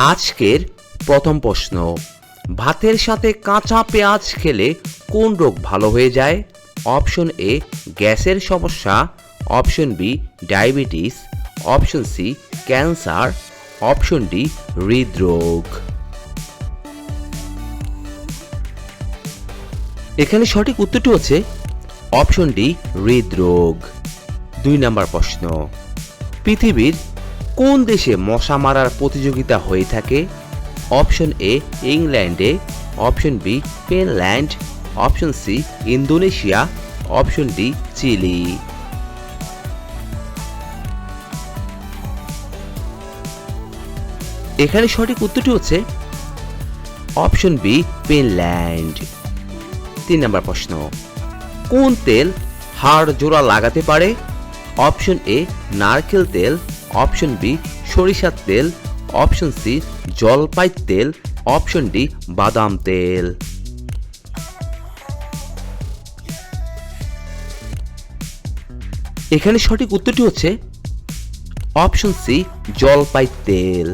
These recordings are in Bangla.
আজকের প্রথম প্রশ্ন, ভাতের সাথে কাঁচা পেঁয়াজ খেলে কোন রোগ ভালো হয়ে যায়? অপশন এ গ্যাসের সমস্যা, option B diabetes, option C cancer, option D হৃদরোগ। এখানে সঠিক উত্তরটি হচ্ছে অপশন ডি হৃদরোগ। 2 নম্বর প্রশ্ন, পৃথিবীর কোন দেশে মশা মারার প্রতিযোগিতা হয়ে থাকে? অপশন এ ইংল্যান্ডে, option B Finland, option C Indonesia, option D Chile. এখানে সঠিক উত্তরটি হচ্ছে অপশন বি ফিনল্যান্ড। 3 নম্বর প্রশ্ন, কোন তেল হাড় জোড়া লাগাতে পারে? অপশন এ নারকেল তেল, অপশন বি সরিষার তেল, অপশন সি জলপাই তেল, অপশন ডি বাদাম তেল। এখানে সঠিক উত্তরটি হচ্ছে অপশন সি জলপাই তেল।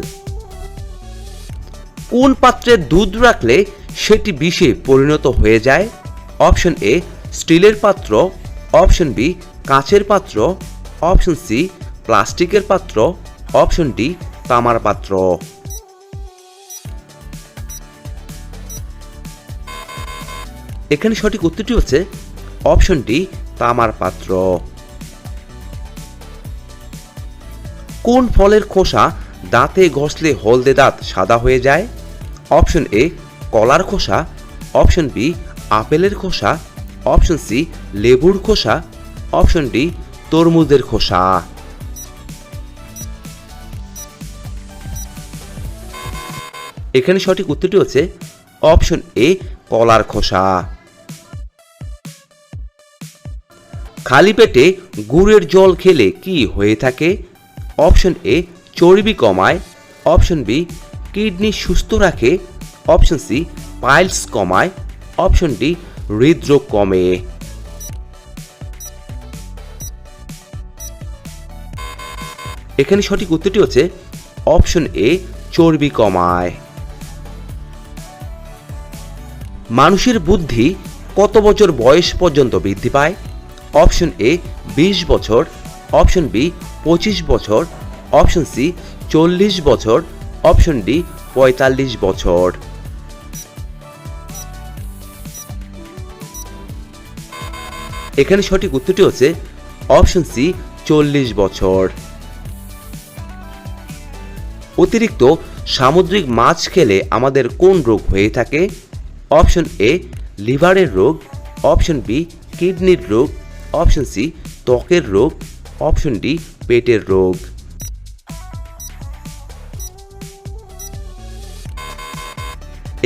কোন পাত্রে দুধ রাখলে সেটি বিষে পরিণত হয়ে যায়? অপশন এ স্টিলের পাত্র, অপশন বি কাঁচের পাত্র, অপশন সি প্লাস্টিকের পাত্র, অপশন ডি তামার পাত্র। এখানে সঠিক উত্তরটি হচ্ছে অপশন ডি তামার পাত্র। কোন ফলের খোসা দাঁতে ঘষলে হলদে দাঁত সাদা হয়ে যায়? অপশন এ কলার খোসা, অপশন বি আপেলের খোসা, অপশন সি লেবুর খোসা, অপশন ডি তরমুজের খোসা। এখানে সঠিক উত্তরটি হচ্ছে অপশন এ কলার খোসা। খালি পেটে গুড়ের জল খেলে কি হয়ে থাকে? অপশন এ চর্বি কমায়, অপশন বি কিডনি সুস্থ রাখে, অপশন সি পাইলস কমায়, অপশন ডি হৃদরোগ কমে। এখানে সঠিক উত্তরটি হচ্ছে অপশন এ চর্বি কমায়। মানুষের বুদ্ধি কত বছর বয়স পর্যন্ত বৃদ্ধি পায়? অপশন এ 20 বছর, অপশন বি 25 বছর, অপশন সি 40 বছর, অপশন ডি 45 বছর। এখানে সঠিক উত্তরটি হচ্ছে অপশন সি 40 বছর। অতিরিক্ত সামুদ্রিক মাছ খেলে আমাদের কোন রোগ হয়ে থাকে? অপশন এ লিভারের রোগ, অপশন বি কিডনির রোগ, অপশন সি ত্বকের রোগ, অপশন ডি পেটের রোগ।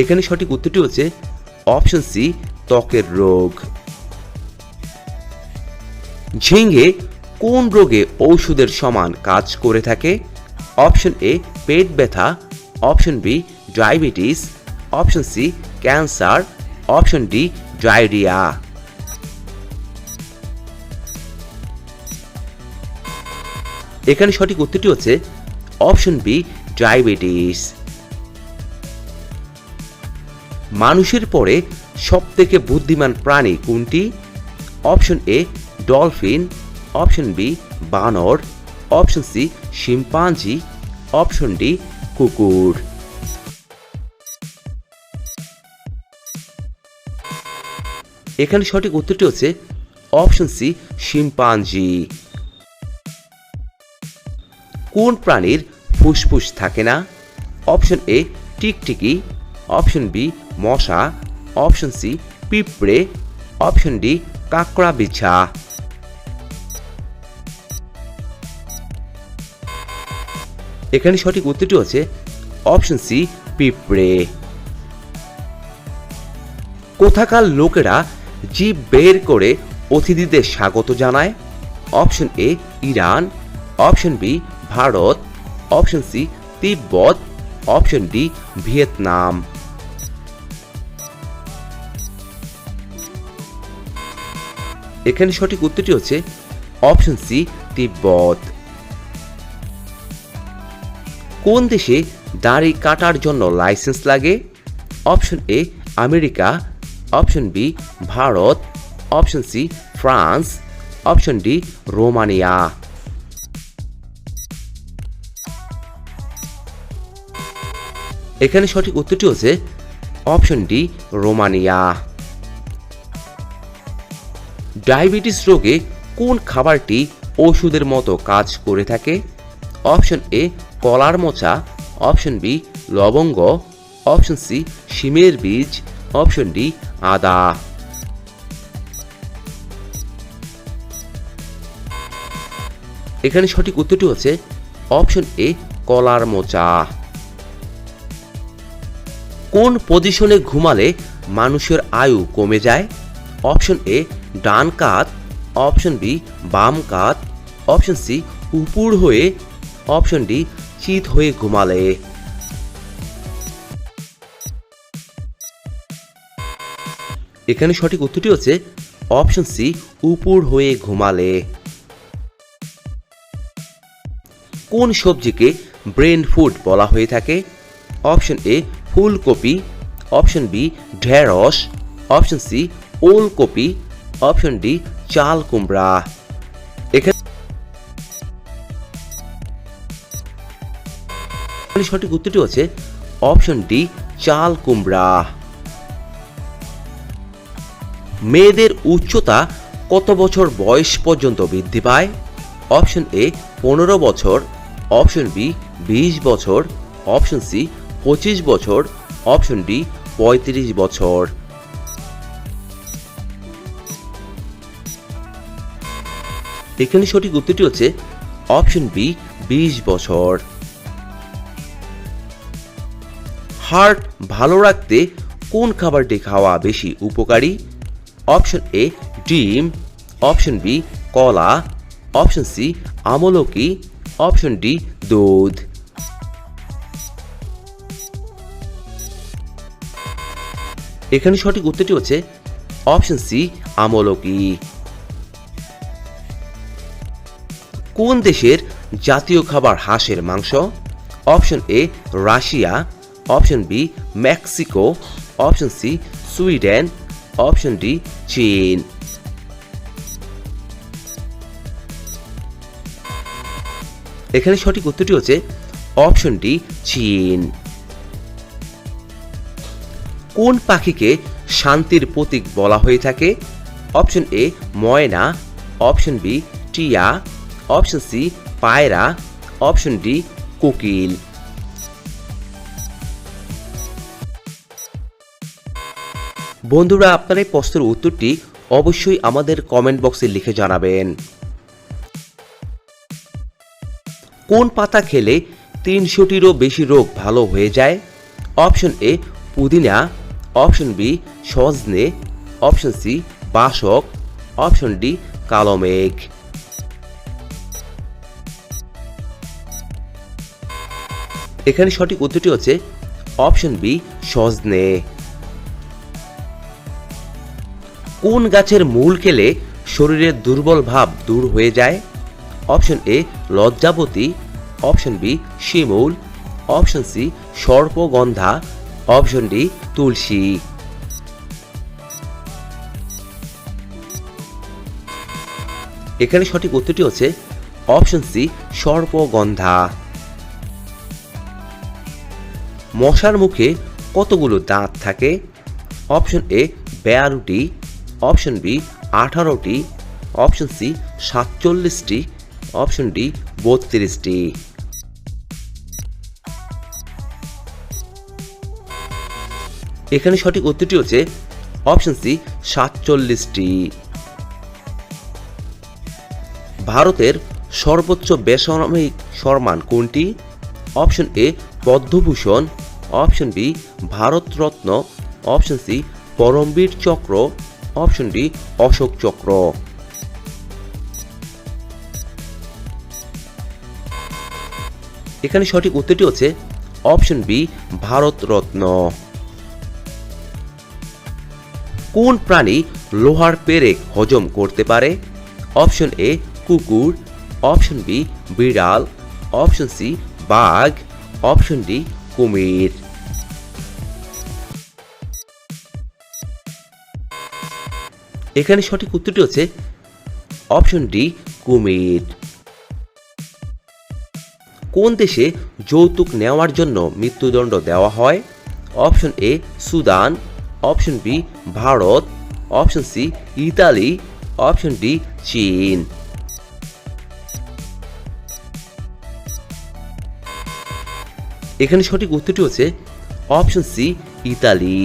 এখানে সঠিক উত্তরটি হচ্ছে অপশন সি ত্বকের রোগ। ঝিঙ্গে কোন রোগে ঔষধের সমান কাজ করে থাকে? অপশন এ পেট ব্যথা, option B diabetes, option C cancer, option D diarrhoea. এখানে সঠিক উত্তরটি হচ্ছে অপশন বি ডায়াবেটিস। মানুষের পরে সবথেকে বুদ্ধিমান প্রাণী কোনটি? Option A dolphin, option B বানর, option C chimpanzee, option D কুকুর। এখানে সঠিক উত্তরটি হচ্ছে অপশন সি শিম্পাঞ্জি। কোন প্রাণীর ফুসফুস থাকে না? অপশন এ টিকটিকি, অপশন বি মশা, অপশন সি পিঁপড়ে, অপশন ডি কাঁকড়া বিছা। এখানে সঠিক উত্তরটি হচ্ছে অপশন সি পিঁপড়ে। কোথাকার লোকেরা জিভ বের করে অতিথিদের স্বাগত জানায়? Option A Iran, option B Bharat, option C তিব্বত, অপশন ডি ভিয়েতনাম। এখানে সঠিক উত্তরটি হচ্ছে অপশন সি তিব্বত। কোন দেশে দাড়ি কাটার জন্য লাইসেন্স লাগে? Option A America, option B Bharat, option C France, option D Romania. এখানে সঠিক উত্তরটি হচ্ছে অপশন ডি রোমানিয়া। ডায়াবেটিস রোগে কোন খাবারটি ওষুধের মতো কাজ করে থাকে? অপশন এ কলার মোচা, অপশন বি লবঙ্গ, অপশন সি শিমের বীজ, অপশন ডি আদা। এখানে সঠিক উত্তরটি হচ্ছে অপশন এ কলার মোচা। কোন পজিশনে ঘুমালে মানুষের আয়ু কমে যায়? অপশন এ ডান কাত, অপশন বি বাম কাত, অপশন সি উপর হয়ে, অপশন ডি চিত হয়ে ঘুমালে। এখানে সঠিক উত্তরটি হচ্ছে অপশন সি উপর হয়ে ঘুমালে। কোন সবজিকে ব্রেন ফুড বলা হয়ে থাকে? অপশন এ ফুলকপি, অপশন বি ঢেঁড়স, অপশন সি ওলকপি, অপশন ডি চাল কুমড়া। এখানে সঠিক উত্তরটি হচ্ছে অপশন ডি চাল কুমড়া। মেয়েদের উচ্চতা কত বছর বয়স পর্যন্ত বৃদ্ধি পায়? অপশন এ 15 বছর, অপশন বি 20 বছর, অপশন সি 25 বছর, অপশন ডি 35 বছর। এখানে সঠিক উত্তরটি হচ্ছে অপশন বি 20 বছর। হার্ট ভালো রাখতে কোন খাবারটি খাওয়া বেশি উপকারী? অপশন এ ডিম, অপশন বি কলা, অপশন সি আমলকি, অপশন ডি দুধ। এখানে সঠিক উত্তরটি হচ্ছে অপশন সি আমলকি। কোন দেশের জাতীয় খাবার হাঁসের মাংস? Option A Russia, option B Mexico, option C Sweden, option D চীন। এখানে সঠিক উত্তরটি হচ্ছে অপশন ডি চীন। কোন পাখিকে শান্তির প্রতীক বলা হয়ে থাকে? অপশন এ ময়না, অপশন বি টিয়া, অপশন সি পায়রা, অপশন ডি কোকিল। বন্ধুরা, আপনার এই প্রশ্নের উত্তরটি অবশ্যই আমাদের কমেন্ট বক্সে লিখে জানাবেন। কোন পাতা খেলে 300টিরও বেশি রোগ ভালো হয়ে যায়? অপশন এ পুদিনা, অপশন বি সজনে, অপশন সি বাসক, অপশন ডি কালো মেঘ। এখানে সঠিক উত্তরটি হচ্ছে অপশন বি সজনে। কোন গাছের মূল খেলে শরীরের দুর্বল ভাব দূর হয়ে যায়? অপশন এ লজ্জাবতী, অপশন বি শিমুল, অপশন সি সর্পগন্ধা, অপশন ডি তুলসী। এখানে সঠিক উত্তরটি হচ্ছে অপশন সি সর্পগন্ধা। মশার মুখে কতগুলো দাঁত থাকে? অপশন এ 12টি, অপশন বি 18টি, অপশন সি 47টি, অপশন ডি 32টি। এখানে সঠিক উত্তরটি হচ্ছে অপশন সি 47টি। ভারতের সর্বোচ্চ বেসামরিক সম্মান কোনটি? Option A Padma Bhushan, option B Bharat Ratna, option C Param Vir Chakra, option D Ashok চক্র। এখানে সঠিক উত্তরটি হচ্ছে অপশন বি ভারতরত্ন। কোন প্রাণী লোহার পেরেক হজম করতে পারে? অপশন এ কুকুর, অপশন বি বিড়াল, অপশন সি বাঘ, অপশন ডি কুমির। এখানে সঠিক উত্তরটি হচ্ছে অপশন ডি কুমির। কোন দেশে যৌতুক নেওয়ার জন্য মৃত্যুদণ্ড দেওয়া হয়? Option A Sudan, option B Bharat, option C Italy, option D চীন। এখানে সঠিক উত্তরটি হচ্ছে অপশন সি ইতালি।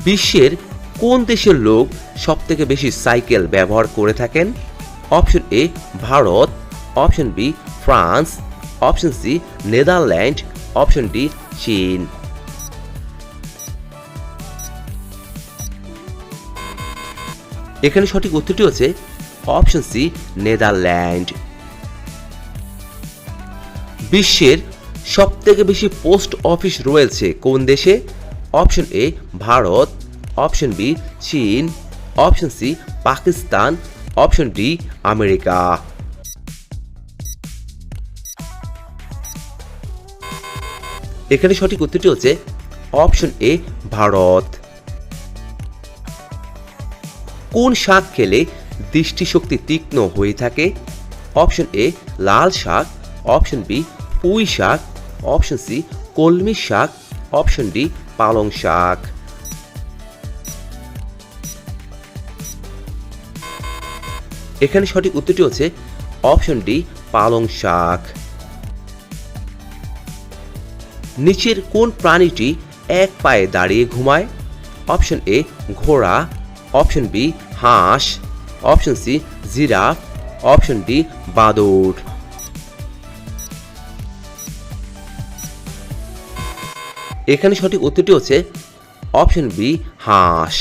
বিশ্বের কোন দেশের লোক সবথেকে বেশি সাইকেল ব্যবহার করে থাকেন? Option A Bharat, option B France, option C Netherland, option D চীন। এখানে সঠিক উত্তরটি হচ্ছে অপশন সি নেদারল্যান্ড। বিশ্বের সবথেকে বেশি পোস্ট অফিস রয়েছে কোন দেশে? Option A Bharat, option B চীন, option C Pakistan, option D America. এখানে সঠিক উত্তরটি হচ্ছে অপশন এ ভারত। কোন শাক খেলে দৃষ্টিশক্তি তীক্ষ্ণ হয়ে থাকে? অপশন এ লাল শাক, অপশন বি পুঁই শাক, অপশন সি কলমি শাক, অপশন ডি পালং শাক। এখানে সঠিক উত্তরটি হচ্ছে অপশন ডি পালং শাক। নিচের কোন প্রাণীটি এক পায়ে দাঁড়িয়ে ঘুমায়? অপশন এ ঘোড়া, অপশন বি হাঁস, option C giraffe, option D বাদুড়। এখানে সঠিক উত্তরটি হচ্ছে অপশন বি হাঁস।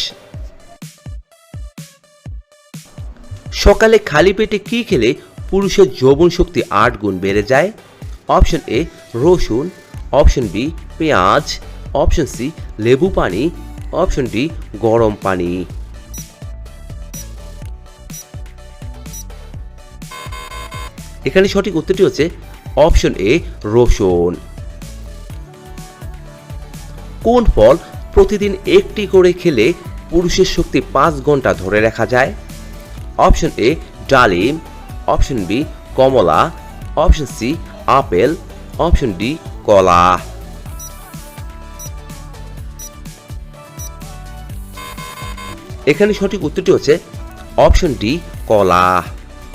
সকালে খালি পেটে কি খেলে পুরুষের যৌবন শক্তি 8 গুণ বেড়ে যায়? অপশন এ রসুন, অপশন বি পেঁয়াজ, অপশন সি লেবু পানি, অপশন ডি গরম পানি। এখানে সঠিক উত্তরটি হচ্ছে অপশন এ রসুন। কোন ফল প্রতিদিন একটি করে খেলে পুরুষের শক্তি 5 ঘন্টা ধরে রাখা যায়? অপশন এ ডালিম, অপশন বি কমলা, option C apple, option D কলা। এখানে সঠিক উত্তরটি হচ্ছে অপশন ডি কলা।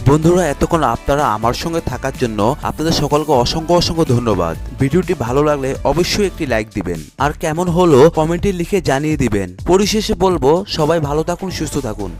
বন্ধুরা, এতক্ষণ আপনারা আমার সঙ্গে থাকার জন্য আপনাদের সকলকে অসংখ্য অসংখ্য ধন্যবাদ। ভিডিওটি ভালো লাগলে অবশ্যই একটি লাইক দিবেন, আর কেমন হলো কমেন্টে লিখে জানিয়ে দিবেন। পরিশেষে বলবো, সবাই ভালো থাকুন, সুস্থ থাকুন।